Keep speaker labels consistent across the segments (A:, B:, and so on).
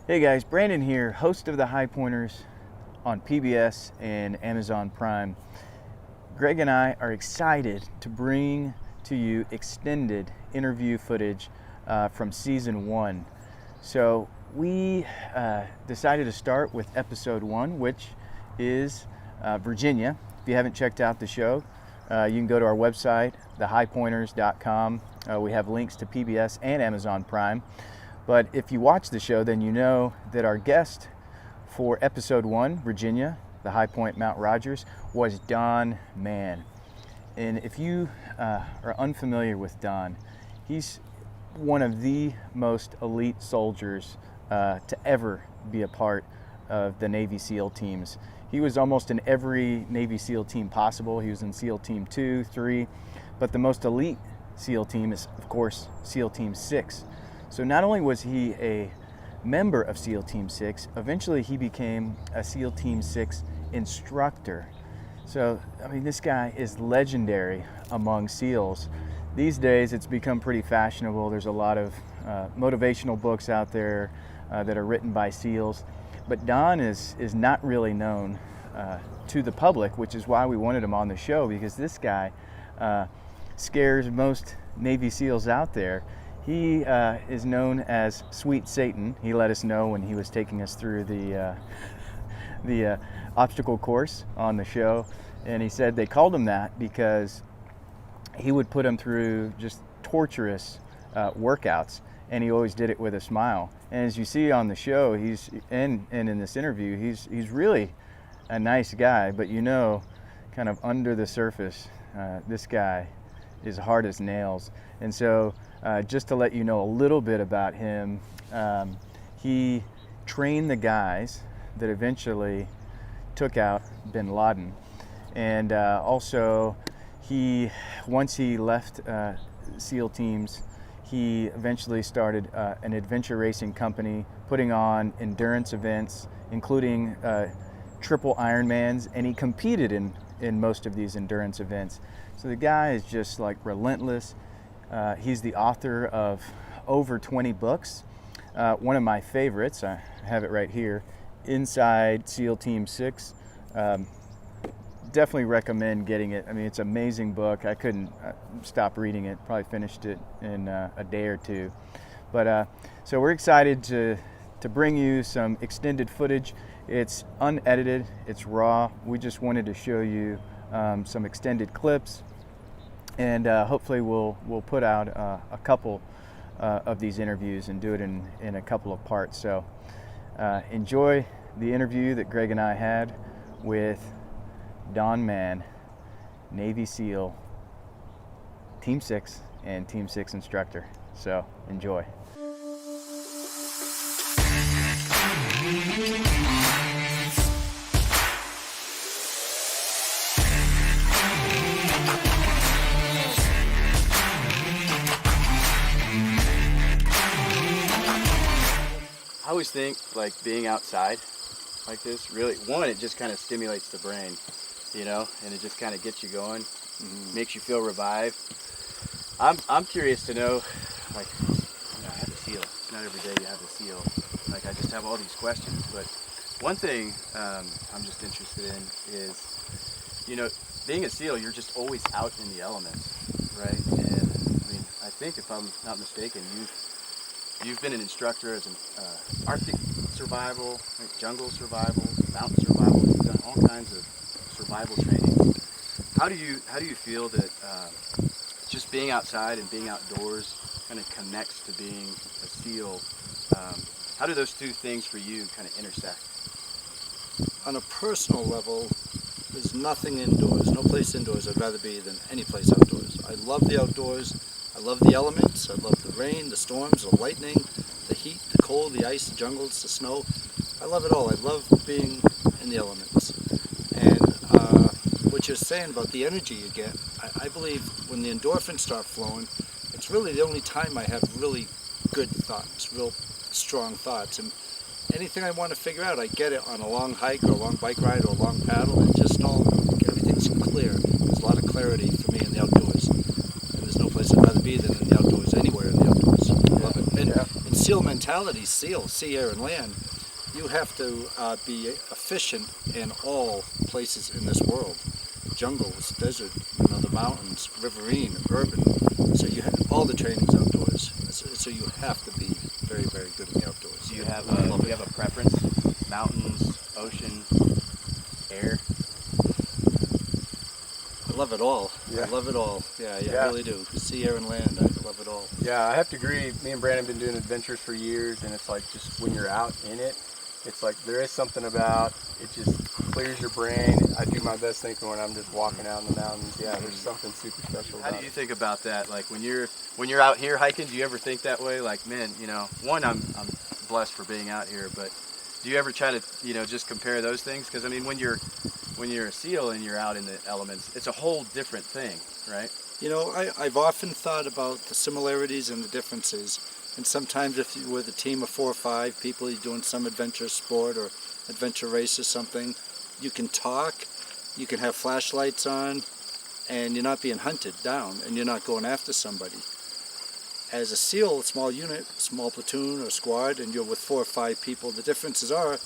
A: Hey guys, Brandon here, host of the Highpointers on PBS and Amazon Prime. Greg and I are excited to bring to you extended interview footage from season 1. So we decided to start with episode 1, which is Virginia. If you haven't checked out the show, you can go to our website, thehighpointers.com. We have links to PBS and Amazon Prime. But if you watch the show, then you know that our guest for episode 1, Virginia, the High Point Mount Rogers, was Don Mann. And if you are unfamiliar with Don, he's one of the most elite soldiers to ever be a part of the Navy SEAL teams. He was almost in every Navy SEAL team possible. He was in SEAL Team 2, 3, but the most elite SEAL team is, of course, SEAL Team 6. So not only was he a member of SEAL Team 6, eventually he became a SEAL Team 6 instructor. So, I mean, this guy is legendary among SEALs. These days it's become pretty fashionable. There's a lot of motivational books out there that are written by SEALs. But Don is not really known to the public, which is why we wanted him on the show, because this guy scares most Navy SEALs out there. He is known as Sweet Satan. He let us know when he was taking us through the obstacle course on the show, and he said they called him that because he would put them through just torturous workouts, and he always did it with a smile. And as you see on the show, he's and in this interview, he's really a nice guy, but you know, kind of under the surface, this guy is hard as nails. And so just to let you know a little bit about him, he trained the guys that eventually took out Bin Laden. And also, once he left SEAL teams, he eventually started an adventure racing company, putting on endurance events, including triple Ironmans, and he competed in most of these endurance events. So the guy is just like relentless. He's the author of over 20 books. One of my favorites, I have it right here, Inside SEAL Team 6. Definitely recommend getting it. I mean, it's an amazing book. I couldn't stop reading it. Probably finished it in a day or two. But so we're excited to bring you some extended footage. It's unedited, it's raw. We just wanted to show you some extended clips, and hopefully we'll put out a couple of these interviews and do it in a couple of parts. So enjoy the interview that Greg and I had with Don Mann, Navy SEAL, Team 6 and Team 6 instructor. So enjoy. I always think like being outside like this, really, one, it just kind of stimulates the brain, you know, and it just kind of gets you going, makes you feel revived. I'm curious to know, like, you know, I have a SEAL. It's not every day you have a SEAL. Like, I just have all these questions. But one thing I'm just interested in is, you know, being a SEAL, you're just always out in the elements, right? And I mean, I think if I'm not mistaken, you've been an instructor as an Arctic survival, like jungle survival, mountain survival. You've done all kinds of survival training. How do you feel that just being outside and being outdoors kind of connects to being a SEAL? How do those two things for you kind of intersect?
B: On a personal level, there's nothing indoors, no place indoors I'd rather be than any place outdoors. I love the outdoors. I love the elements. I love the rain, the storms, the lightning, the heat, the cold, the ice, the jungles, the snow. I love it all. I love being in the elements. And what you're saying about the energy you get, I believe when the endorphins start flowing, it's really the only time I have really good thoughts, real strong thoughts. And anything I want to figure out, I get it on a long hike or a long bike ride or a long paddle, and just all everything's clear. There's a lot of clarity for me in the outdoors. And there's no place I'd rather be than in the outdoors, anywhere in the outdoors. I love it. And SEAL mentality, SEAL, sea, air, and land, you have to be efficient in all places in this world. Jungles, desert, the mountains, riverine, urban. So you have all the trainings outdoors. So you have to be very, very good in the outdoors.
C: Do you have a preference? Mountains, ocean, air?
B: I love it all.
D: Yeah.
B: I love it all. Yeah, I really do. Sea, air, and land. I love it all.
D: Yeah, I have to agree. Me and Brandon have been doing adventures for years, and it's like just when you're out in it, it's like there is something about it, just clears your brain. I do my best thinking when I'm just walking out in the mountains. Yeah, there's something super special about
C: How do you think about that? Like when you're out here hiking, do you ever think that way? Like, man, one, I'm blessed for being out here, but do you ever try to, just compare those things? Because I mean, when you're a SEAL and you're out in the elements, it's a whole different thing, right?
B: I've often thought about the similarities and the differences. And sometimes if you're with a team of 4 or 5 people, you're doing some adventure sport or adventure race or something, you can talk, you can have flashlights on, and you're not being hunted down, and you're not going after somebody. As a SEAL, a small unit, small platoon or squad, and you're with 4 or 5 people, the differences are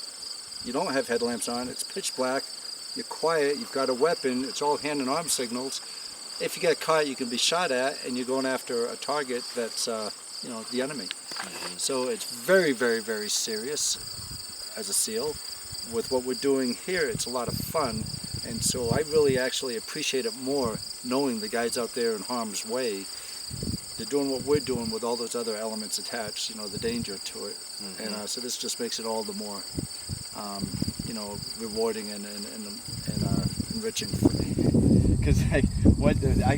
B: you don't have headlamps on, it's pitch black, you're quiet, you've got a weapon, it's all hand and arm signals. If you get caught, you can be shot at, and you're going after a target that's the enemy. Mm-hmm. So it's very, very, very serious as a SEAL. With what we're doing here, it's a lot of fun, and so I really actually appreciate it more knowing the guys out there in harm's way. They're doing what we're doing with all those other elements attached, the danger to it. Mm-hmm. And so this just makes it all the more, rewarding and enriching for me.
C: Because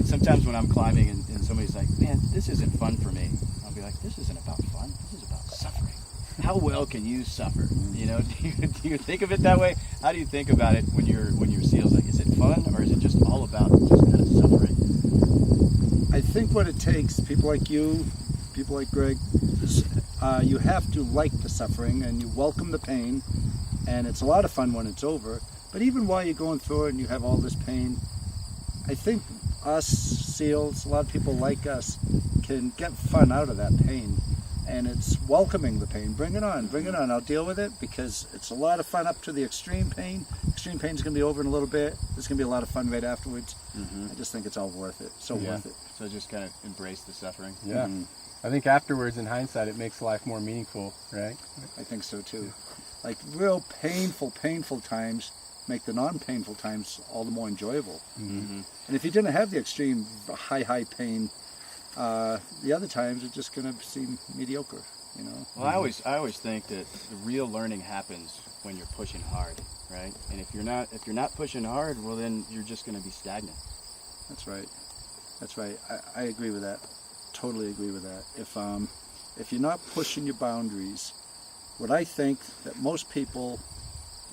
C: sometimes when I'm climbing and somebody's like, man, this isn't fun for me, I'll be like, this isn't about fun, this is about suffering. How well can you suffer? Do you think of it that way? How do you think about it when you're SEALs? Like, is it fun or is it just all about just kind of suffering?
B: I think what it takes, people like you, people like Greg, is you have to like the suffering and you welcome the pain, and it's a lot of fun when it's over. But even while you're going through it and you have all this pain, I think us SEALs, a lot of people like us, can get fun out of that pain. And it's welcoming the pain. Bring it on, I'll deal with it, because it's a lot of fun up to the extreme pain. Extreme pain is going to be over in a little bit. There's going to be a lot of fun right afterwards. Mm-hmm. I just think it's all worth it. Worth it.
C: So just kind of embrace the suffering.
D: Yeah. Mm-hmm. I think afterwards, in hindsight, it makes life more meaningful, right?
B: I think so too. Like real painful times make the non-painful times all the more enjoyable. Mm-hmm. And if you didn't have the extreme high pain, the other times are just going to seem mediocre,
C: Well, I always think that the real learning happens when you're pushing hard, right? And if you're not pushing hard, well, then you're just going to be stagnant.
B: That's right. I agree with that. Totally agree with that. If you're not pushing your boundaries, what I think that most people,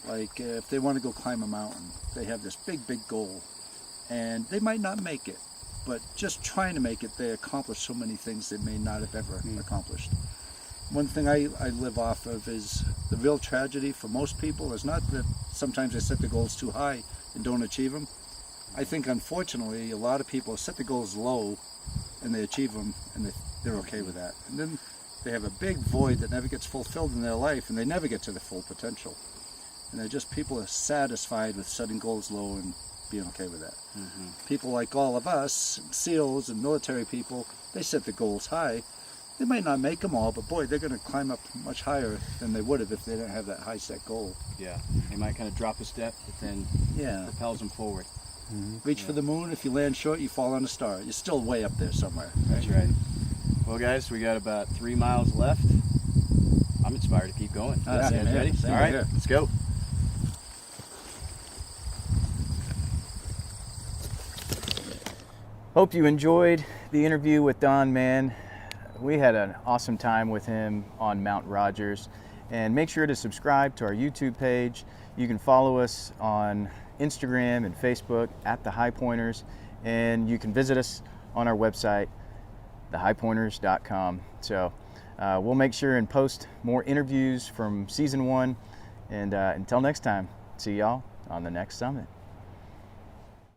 B: like if they want to go climb a mountain, they have this big goal, and they might not make it. But just trying to make it, they accomplish so many things they may not have ever accomplished. One thing I live off of is the real tragedy for most people is not that sometimes they set the goals too high and don't achieve them. I think, unfortunately, a lot of people set the goals low and they achieve them, and they're okay with that. And then they have a big void that never gets fulfilled in their life, and they never get to their full potential. And they're just people are satisfied with setting goals low and being okay with that. Mm-hmm. People like all of us, SEALs and military people, they set the goals high. They might not make them all, but boy, they're going to climb up much higher than they would have if they didn't have that high set goal.
C: Yeah, they might kind of drop a step, but then propels them forward.
B: Mm-hmm. Reach for the moon. If you land short, you fall on a star. You're still way up there somewhere. Right?
C: That's right. Well, guys, we got about 3 miles left. I'm inspired to keep going.
B: Same here.
C: Ready?
B: Same
C: all right,
B: here.
C: let's go.
A: Hope you enjoyed the interview with Don Mann. We had an awesome time with him on Mount Rogers. And make sure to subscribe to our YouTube page. You can follow us on Instagram and Facebook at the Highpointers, and you can visit us on our website, thehighpointers.com. So we'll make sure and post more interviews from season 1. And until next time, see y'all on the next summit.